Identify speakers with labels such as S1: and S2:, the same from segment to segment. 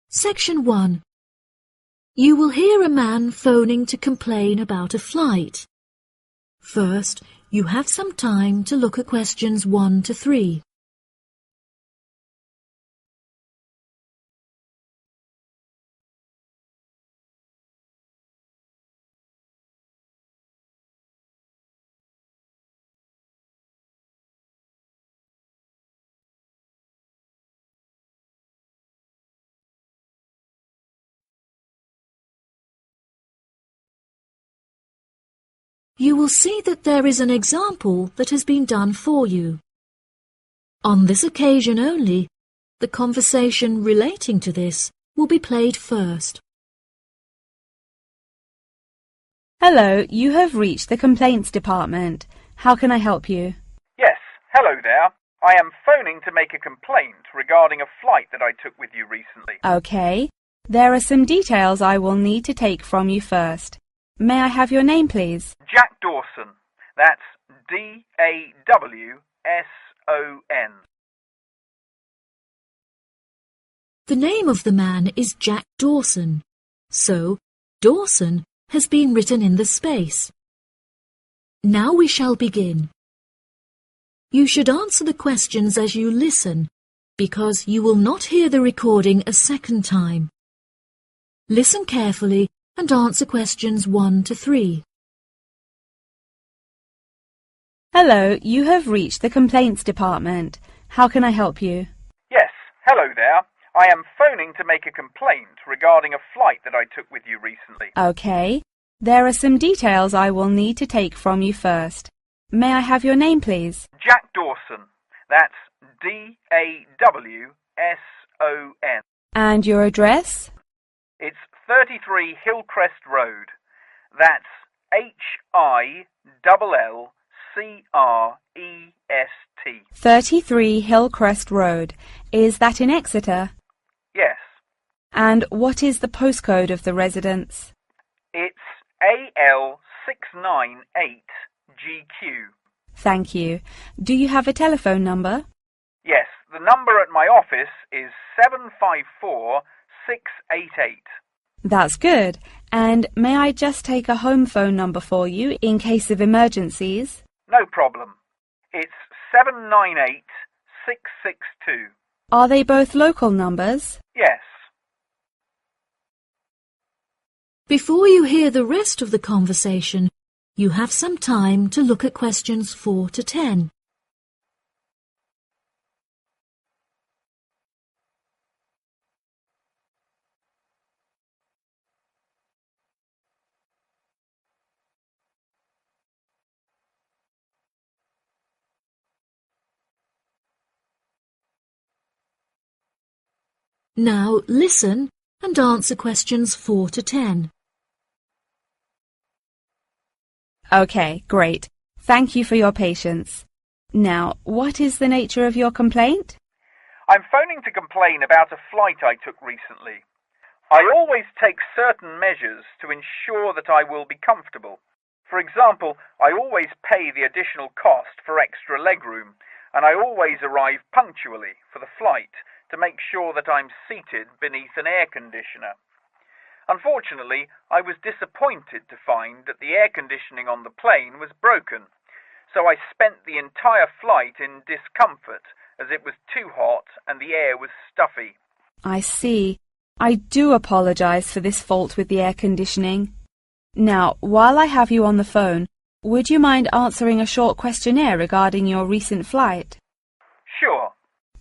S1: Section 1. You will hear a man phoning to complain about a flight. First, you have some time to look at questions 1 to 3. You will see that there is an example that has been done for you. On this occasion only, the conversation relating to this will be played first.
S2: Hello, you have reached the complaints department. How can I help you?
S3: Yes, hello there. I am phoning to make a complaint regarding a flight that I took with you recently.
S2: Okay. There are some details I will need to take from you first. May I have your name, please?
S3: Jack Dawson. That's D-A-W-S-O-N.
S1: The name of the man is Jack Dawson, so Dawson has been written in the space. Now we shall begin. You should answer the questions as you listen, because you will not hear the recording a second time. Listen carefully and answer questions 1 to 3.
S2: Hello, you have reached the complaints department. How can I help you?
S3: Yes, hello there. I am phoning to make a complaint regarding a flight that I took with you recently.
S2: Okay. There are some details I will need to take from you first. May I have your name, please?
S3: Jack Dawson. That's D-A-W-S-O-N.
S2: And your address?
S3: It's 33 Hillcrest Road. That's H-I-L-L-C-R-E-S-T.
S2: 33 Hillcrest Road. Is that in Exeter?
S3: Yes.
S2: And what is the postcode of the residence?
S3: It's AL698GQ.
S2: Thank you. Do you have a telephone number?
S3: Yes, the number at my office is 754688.
S2: That's good. And may I just take a home phone number for you in case of emergencies?
S3: No problem. It's 798662.
S2: Are they both local numbers?
S3: Yes.
S1: Before you hear the rest of the conversation, you have some time to look at questions 4 to 10. Now listen and answer questions 4 to 10.
S2: Okay, great. Thank you for your patience. Now, what is the nature of your complaint?
S3: I'm phoning to complain about a flight I took recently. I always take certain measures to ensure that I will be comfortable. For example, I always pay the additional cost for extra legroom, and I always arrive punctually for the flight to make sure that I'm seated beneath an air conditioner. Unfortunately, I was disappointed to find that the air conditioning on the plane was broken, so I spent the entire flight in discomfort as it was too hot and the air was stuffy.
S2: I see. I do apologize for this fault with the air conditioning. Now, while I have you on the phone, would you mind answering a short questionnaire regarding your recent flight?
S3: Sure.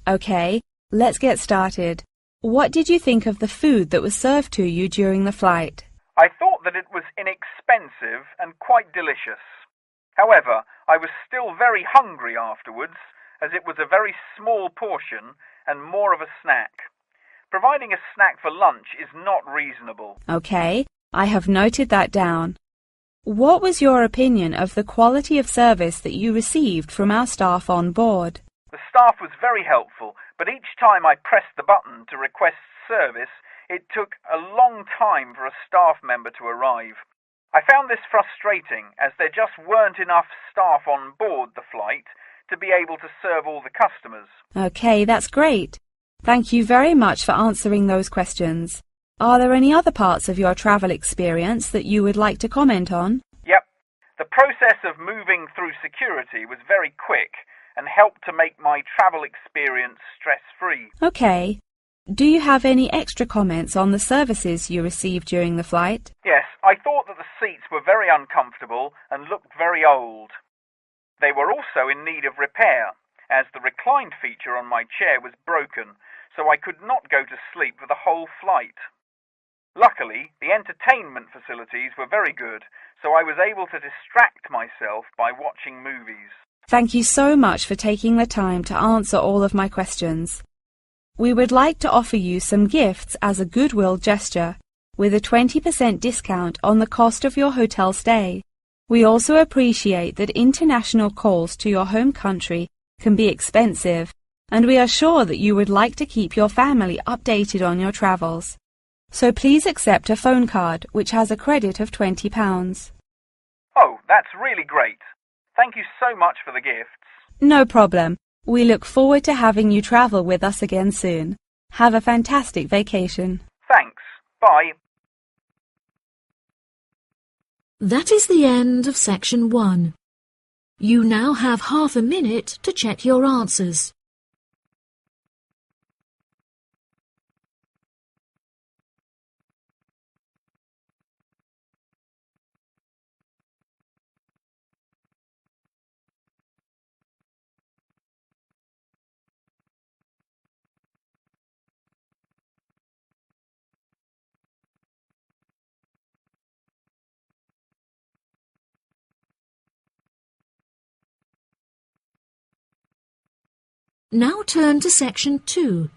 S2: Okay, let's get started. What did you think of the food that was served to you during the flight?
S3: I thought that it was inexpensive and quite delicious. However, I was still very hungry afterwards, as it was a very small portion and more of a snack. Providing a snack for lunch is not reasonable.
S2: Okay, I have noted that down. What was your opinion of the quality of service that you received from our staff on board?
S3: The staff was very helpful, but each time I pressed the button to request service, it took a long time for a staff member to arrive. I found this frustrating as there just weren't enough staff on board the flight to be able to serve all the customers.
S2: Okay, that's great. Thank you very much for answering those questions. Are there any other parts of your travel experience that you would like to comment on?
S3: Yep. The process of moving through security was very quick and helped to make my travel experience stress-free.
S2: Okay. Do you have any extra comments on the services you received during the flight?
S3: Yes, I thought that the seats were very uncomfortable and looked very old. They were also in need of repair, as the recline feature on my chair was broken, so I could not go to sleep for the whole flight. Luckily, the entertainment facilities were very good, so I was able to distract myself by watching movies.
S2: Thank you so much for taking the time to answer all of my questions. We would like to offer you some gifts as a goodwill gesture, with a 20% discount on the cost of your hotel stay. We also appreciate that international calls to your home country can be expensive, and we are sure that you would like to keep your family updated on your travels. So please accept a phone card which has a credit of £20.
S3: Oh, that's really great. Thank you so much for the gifts.
S2: No problem. We look forward to having you travel with us again soon. Have a fantastic vacation.
S3: Thanks. Bye.
S1: That is the end of section 1. You now have half a minute to check your answers. Now turn to section 2.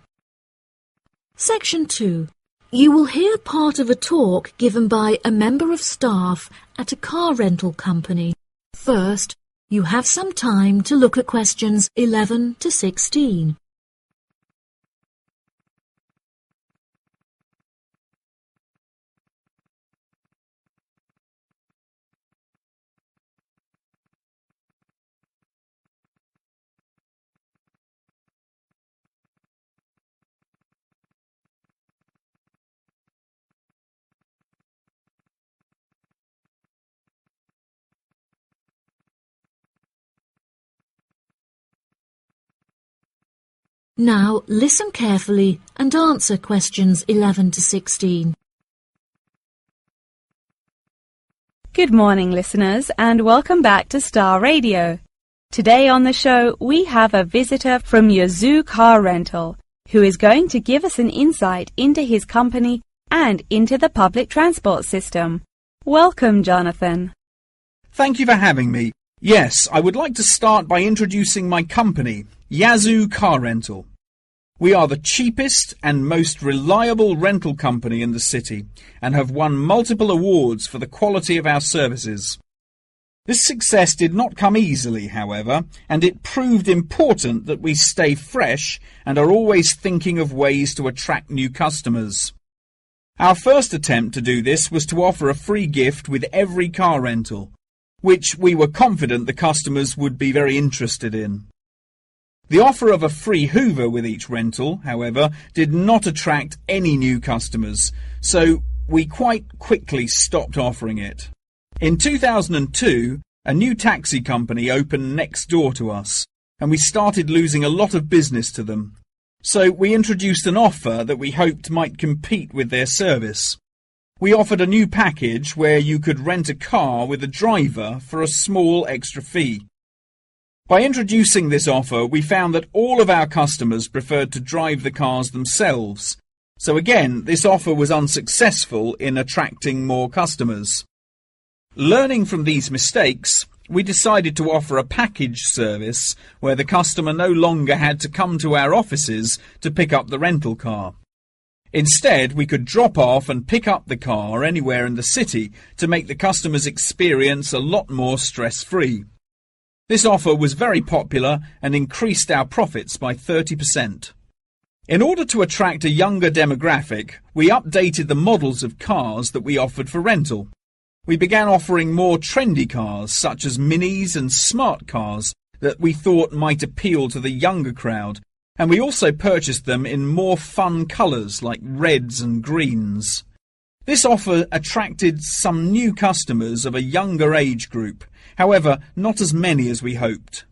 S1: Section 2. You will hear part of a talk given by a member of staff at a car rental company. First, you have some time to look at questions 11 to 16. Now listen carefully and answer questions 11 to 16.
S2: Good morning, listeners, and welcome back to Star Radio. Today on the show, we have a visitor from Yazoo Car Rental, who is going to give us an insight into his company and into the public transport system. Welcome, Jonathan.
S4: Thank you for having me. Yes, I would like to start by introducing my company, Yazoo Car Rental. We are the cheapest and most reliable rental company in the city and have won multiple awards for the quality of our services. This success did not come easily, however, and it proved important that we stay fresh and are always thinking of ways to attract new customers. Our first attempt to do this was to offer a free gift with every car rental, which we were confident the customers would be very interested in. The offer of a free Hoover with each rental, however, did not attract any new customers, so we quite quickly stopped offering it. In 2002, a new taxi company opened next door to us, and we started losing a lot of business to them. So we introduced an offer that we hoped might compete with their service. We offered a new package where you could rent a car with a driver for a small extra fee. By introducing this offer, we found that all of our customers preferred to drive the cars themselves. So again, this offer was unsuccessful in attracting more customers. Learning from these mistakes, we decided to offer a package service where the customer no longer had to come to our offices to pick up the rental car. Instead, we could drop off and pick up the car anywhere in the city to make the customer's experience a lot more stress-free. This offer was very popular and increased our profits by 30%. In order to attract a younger demographic, we updated the models of cars that we offered for rental. We began offering more trendy cars, such as minis and smart cars, that we thought might appeal to the younger crowd, and we also purchased them in more fun colours like reds and greens. This offer attracted some new customers of a younger age group, however, not as many as we hoped.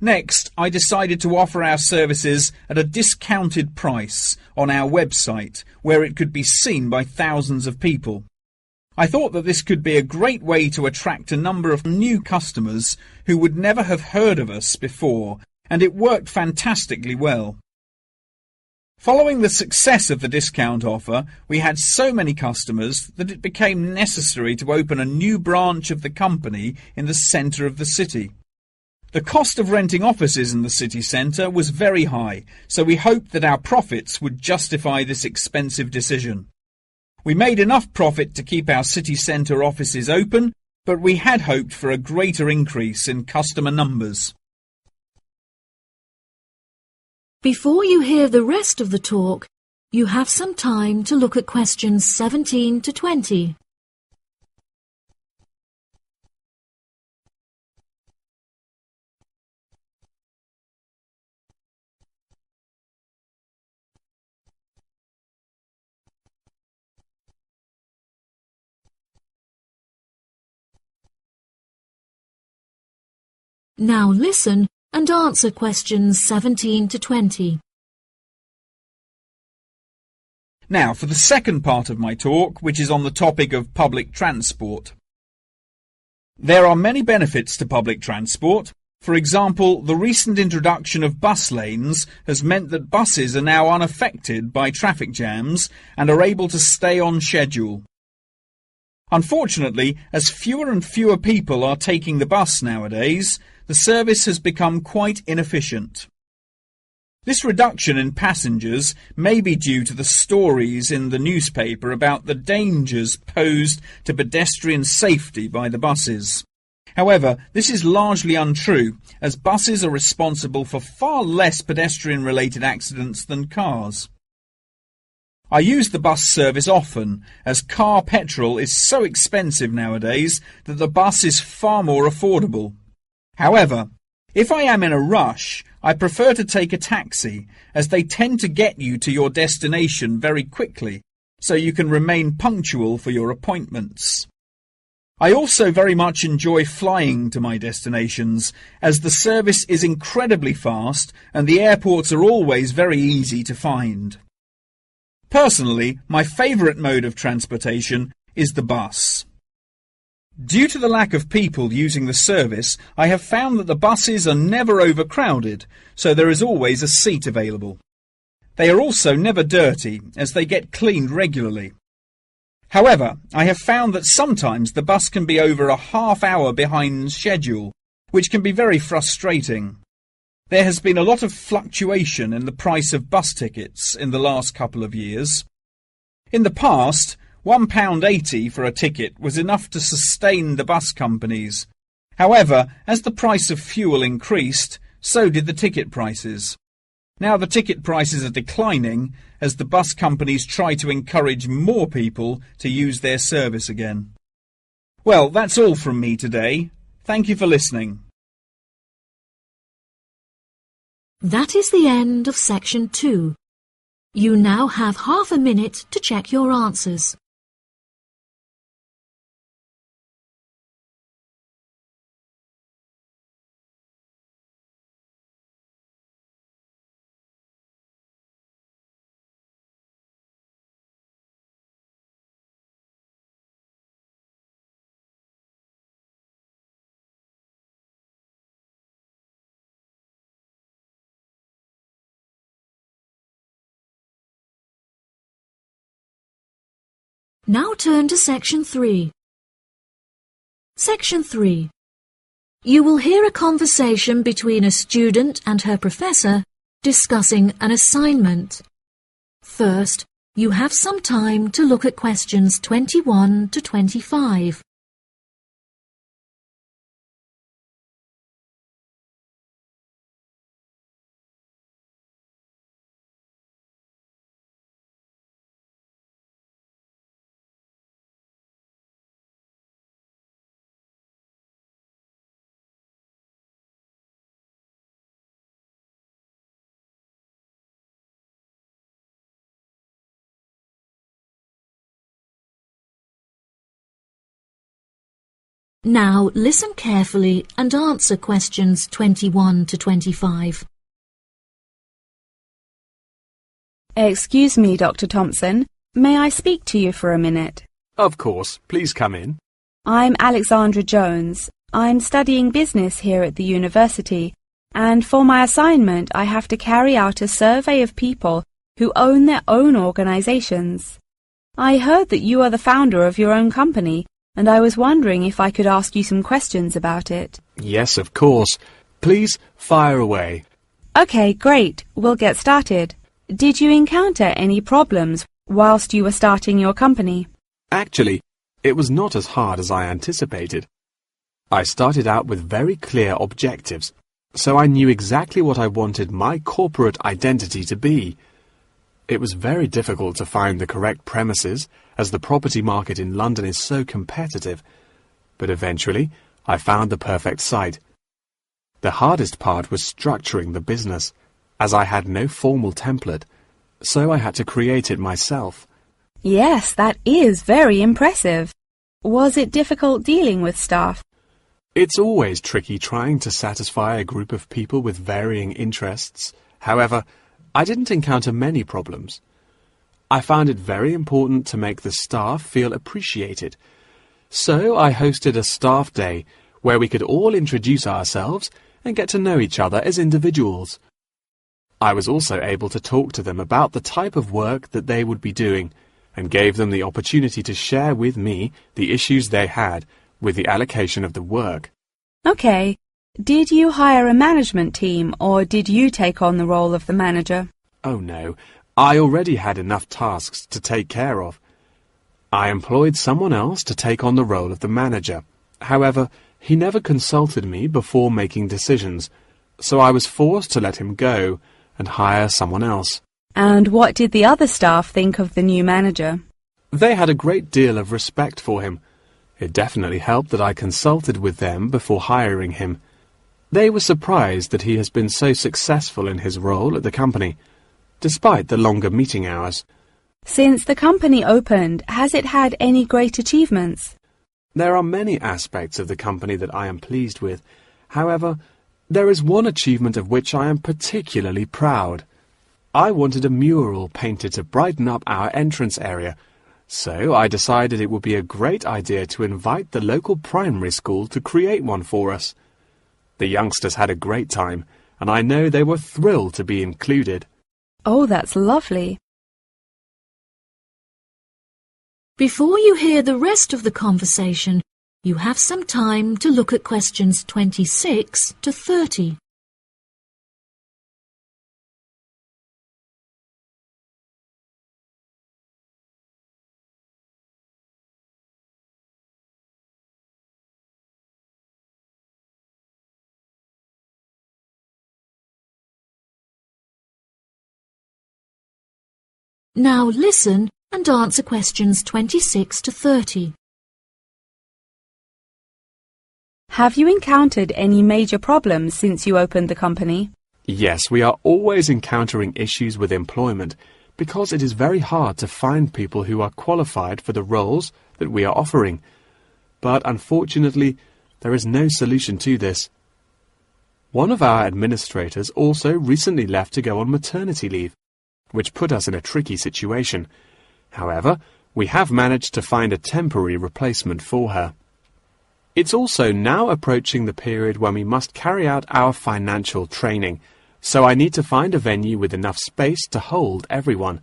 S4: Next, I decided to offer our services at a discounted price on our website, where it could be seen by thousands of people. I thought that this could be a great way to attract a number of new customers who would never have heard of us before, and it worked fantastically well. Following the success of the discount offer, we had so many customers that it became necessary to open a new branch of the company in the centre of the city. The cost of renting offices in the city centre was very high, so we hoped that our profits would justify this expensive decision. We made enough profit to keep our city centre offices open, but we had hoped for a greater increase in customer numbers.
S1: Before you hear the rest of the talk, you have some time to look at questions 17 to 20. Now listen and answer questions 17 to 20.
S4: Now for the second part of my talk, which is on the topic of public transport. There are many benefits to public transport. For example, the recent introduction of bus lanes has meant that buses are now unaffected by traffic jams and are able to stay on schedule. Unfortunately, as fewer and fewer people are taking the bus nowadays, the service has become quite inefficient. This reduction in passengers may be due to the stories in the newspaper about the dangers posed to pedestrian safety by the buses. However, this is largely untrue, as buses are responsible for far less pedestrian-related accidents than cars. I use the bus service often, as car petrol is so expensive nowadays that the bus is far more affordable. However, if I am in a rush, I prefer to take a taxi, as they tend to get you to your destination very quickly, so you can remain punctual for your appointments. I also very much enjoy flying to my destinations, as the service is incredibly fast and the airports are always very easy to find. Personally, my favourite mode of transportation is the bus. Due to the lack of people using the service, I have found that the buses are never overcrowded, so there is always a seat available. They are also never dirty, as they get cleaned regularly. However, I have found that sometimes the bus can be over a half hour behind schedule, which can be very frustrating. There has been a lot of fluctuation in the price of bus tickets in the last couple of years. In the past, £1.80 for a ticket was enough to sustain the bus companies. However, as the price of fuel increased, so did the ticket prices. Now the ticket prices are declining as the bus companies try to encourage more people to use their service again. Well, that's all from me today. Thank you for listening.
S1: That is the end of section 2. You now have half a minute to check your answers. Now turn to section 3. Section 3. You will hear a conversation between a student and her professor discussing an assignment. First, you have some time to look at questions 21 to 25. Now listen carefully and answer questions 21 to 25.
S2: Excuse me, Dr. Thompson. May I speak to you for a minute?
S5: Of course. Please come in.
S2: I'm Alexandra Jones. I'm studying business here at the university, and for my assignment I have to carry out a survey of people who own their own organizations. I heard that you are the founder of your own company, and I was wondering if I could ask you some questions about it.
S5: Yes, of course. Please fire away.
S2: Okay, great. We'll get started. Did you encounter any problems whilst you were starting your company?
S5: Actually, it was not as hard as I anticipated. I started out with very clear objectives, so I knew exactly what I wanted my corporate identity to be. It was very difficult to find the correct premises, as the property market in London is so competitive, but eventually I found the perfect site. The hardest part was structuring the business, as I had no formal template, so I had to create it myself.
S2: Yes, that is very impressive. Was it difficult dealing with staff?
S5: It's always tricky trying to satisfy a group of people with varying interests. However, I didn't encounter many problems. I found it very important to make the staff feel appreciated. So I hosted a staff day where we could all introduce ourselves and get to know each other as individuals. I was also able to talk to them about the type of work that they would be doing and gave them the opportunity to share with me the issues they had with the allocation of the work.
S2: Okay. Did you hire a management team, or did you take on the role of the manager?
S5: Oh no, I already had enough tasks to take care of. I employed someone else to take on the role of the manager. However, he never consulted me before making decisions, so I was forced to let him go and hire someone else.
S2: And what did the other staff think of the new manager?
S5: They had a great deal of respect for him. It definitely helped that I consulted with them before hiring him. They were surprised that he has been so successful in his role at the company, despite the longer meeting hours.
S2: Since the company opened, has it had any great achievements?
S5: There are many aspects of the company that I am pleased with. However, there is one achievement of which I am particularly proud. I wanted a mural painted to brighten up our entrance area, so I decided it would be a great idea to invite the local primary school to create one for us. The youngsters had a great time, and I know they were thrilled to be included.
S2: Oh, that's lovely.
S1: Before you hear the rest of the conversation, you have some time to look at questions 26 to 30. Now listen and answer questions 26 to 30.
S2: Have you encountered any major problems since you opened the company?
S5: Yes, we are always encountering issues with employment because it is very hard to find people who are qualified for the roles that we are offering. But unfortunately, there is no solution to this. One of our administrators also recently left to go on maternity leave, which put us in a tricky situation. However, we have managed to find a temporary replacement for her. It's also now approaching the period when we must carry out our financial training, so I need to find a venue with enough space to hold everyone.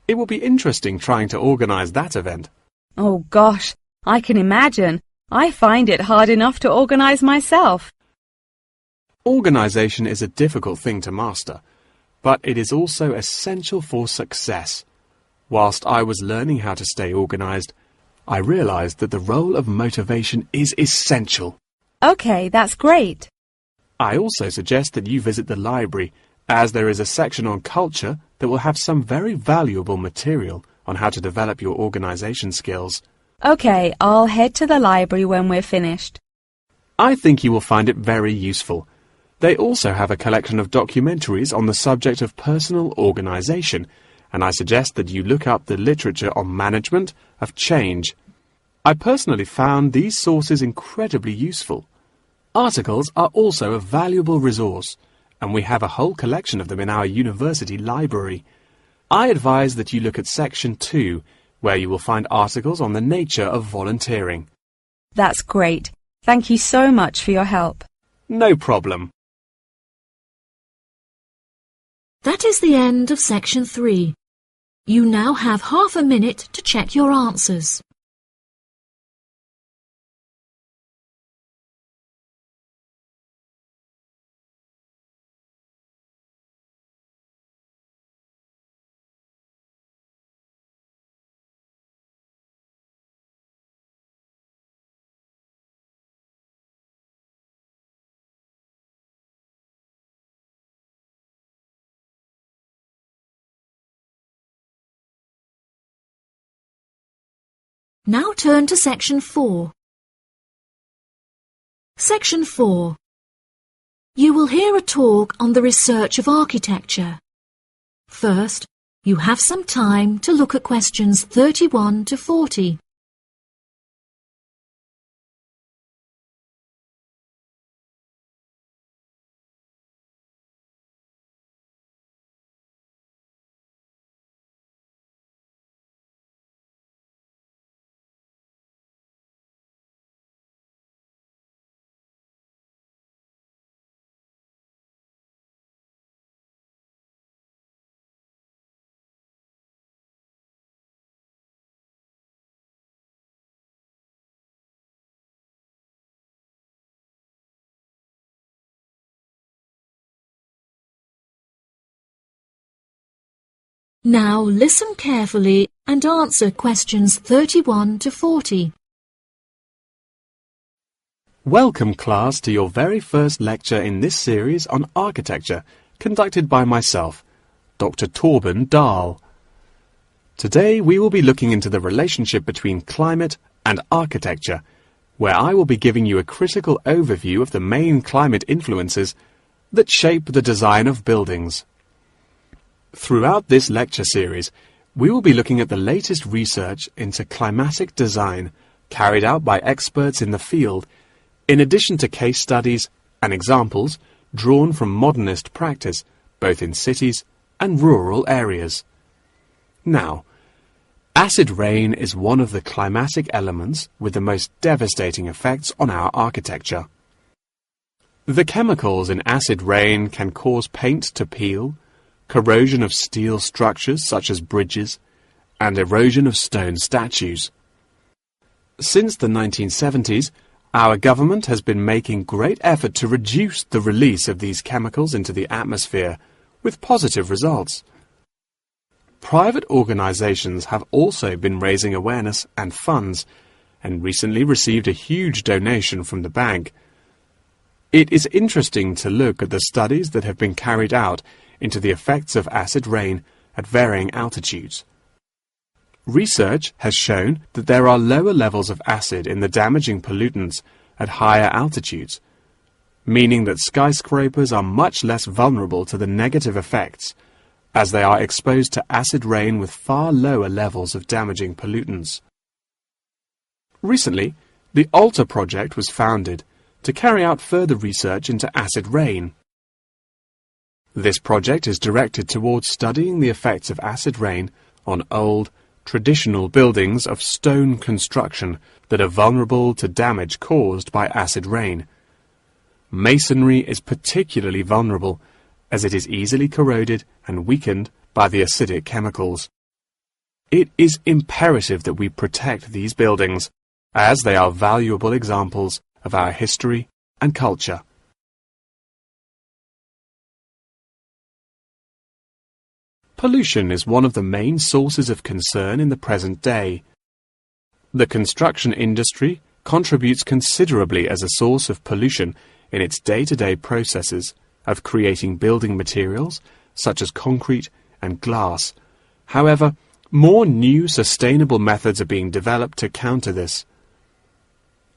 S5: It will be interesting trying to organize that event.
S2: Oh gosh, I can imagine. I find it hard enough to organize myself.
S5: Organization is a difficult thing to master, but it is also essential for success. Whilst I was learning how to stay organized, I realized that the role of motivation is essential.
S2: Okay, that's great.
S5: I also suggest that you visit the library, as there is a section on culture that will have some very valuable material on how to develop your organization skills.
S2: Okay, I'll head to the library when we're finished.
S5: I think you will find it very useful. They also have a collection of documentaries on the subject of personal organization, and I suggest that you look up the literature on management of change. I personally found these sources incredibly useful. Articles are also a valuable resource, and we have a whole collection of them in our university library. I advise that you look at Section 2, where you will find articles on the nature of volunteering.
S2: That's great. Thank you so much for your help.
S5: No problem.
S1: That is the end of Section 3. You now have half a minute to check your answers. Now turn to Section 4. Section 4. You will hear a talk on the research of architecture. First, you have some time to look at questions 31 to 40. Now listen carefully and answer questions 31 to 40.
S5: Welcome, class, to your very first lecture in this series on architecture, conducted by myself, Dr. Torben Dahl. Today we will be looking into the relationship between climate and architecture, where I will be giving you a critical overview of the main climate influences that shape the design of buildings. Throughout this lecture series, we will be looking at the latest research into climatic design carried out by experts in the field, in addition to case studies and examples drawn from modernist practice, both in cities and rural areas. Now, acid rain is one of the climatic elements with the most devastating effects on our architecture. The chemicals in acid rain can cause paint to peel, corrosion of steel structures such as bridges, and erosion of stone statues. Since the 1970s, our government has been making great effort to reduce the release of these chemicals into the atmosphere, with positive results. Private organizations have also been raising awareness and funds, and recently received a huge donation from the bank. It is interesting to look at the studies that have been carried out into the effects of acid rain at varying altitudes. Research has shown that there are lower levels of acid in the damaging pollutants at higher altitudes, meaning that skyscrapers are much less vulnerable to the negative effects, as they are exposed to acid rain with far lower levels of damaging pollutants. Recently, the ALTA project was founded to carry out further research into acid rain. This project is directed towards studying the effects of acid rain on old, traditional buildings of stone construction that are vulnerable to damage caused by acid rain. Masonry is particularly vulnerable, as it is easily corroded and weakened by the acidic chemicals. It is imperative that we protect these buildings, as they are valuable examples of our history and culture. Pollution is one of the main sources of concern in the present day. The construction industry contributes considerably as a source of pollution in its day-to-day processes of creating building materials such as concrete and glass. However, more new sustainable methods are being developed to counter this.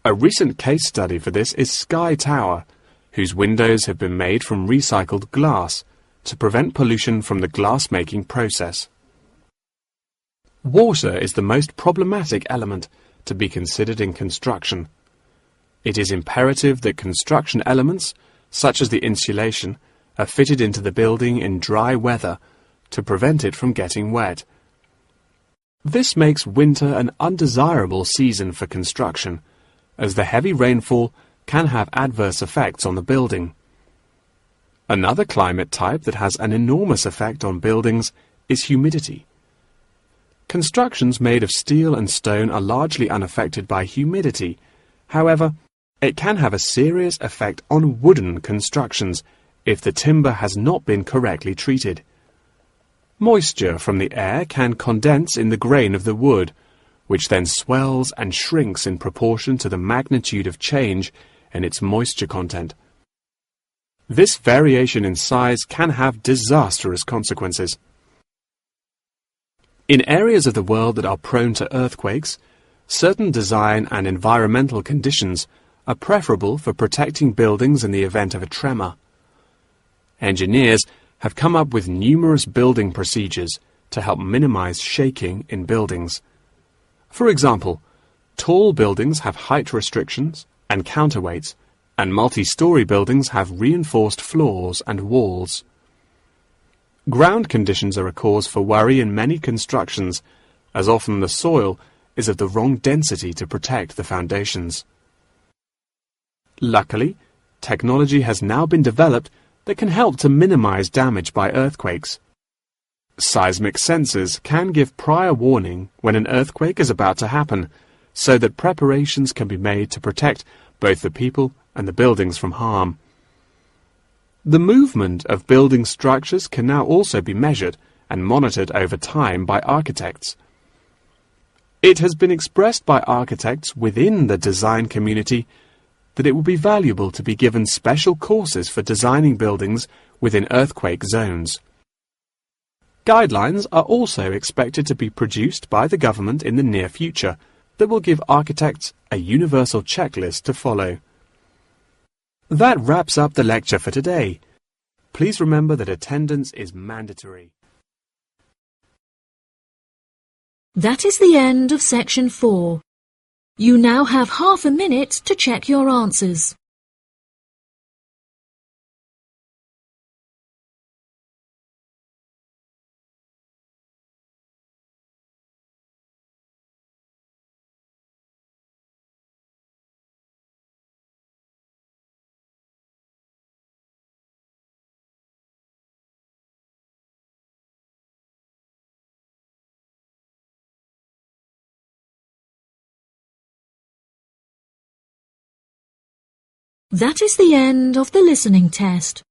S5: A recent case study for this is Sky Tower, whose windows have been made from recycled glass to prevent pollution from the glass-making process. Water is the most problematic element to be considered in construction. It is imperative that construction elements, such as the insulation, are fitted into the building in dry weather to prevent it from getting wet. This makes winter an undesirable season for construction, as the heavy rainfall can have adverse effects on the building. Another climate type that has an enormous effect on buildings is humidity. Constructions made of steel and stone are largely unaffected by humidity. However, it can have a serious effect on wooden constructions if the timber has not been correctly treated. Moisture from the air can condense in the grain of the wood, which then swells and shrinks in proportion to the magnitude of change in its moisture content. This variation in size can have disastrous consequences. In areas of the world that are prone to earthquakes, certain design and environmental conditions are preferable for protecting buildings in the event of a tremor. Engineers have come up with numerous building procedures to help minimize shaking in buildings. For example, tall buildings have height restrictions and counterweights, and multi-story buildings have reinforced floors and walls. Ground conditions are a cause for worry in many constructions, as often the soil is of the wrong density to protect the foundations. Luckily, technology has now been developed that can help to minimize damage by earthquakes. Seismic sensors can give prior warning when an earthquake is about to happen, so that preparations can be made to protect both the people and the buildings from harm. The movement of building structures can now also be measured and monitored over time by architects. It has been expressed by architects within the design community that it will be valuable to be given special courses for designing buildings within earthquake zones. Guidelines are also expected to be produced by the government in the near future that will give architects a universal checklist to follow. That wraps up the lecture for today. Please remember that attendance is mandatory.
S1: That is the end of section 4. You now have half a minute to check your answers. That is the end of the listening test.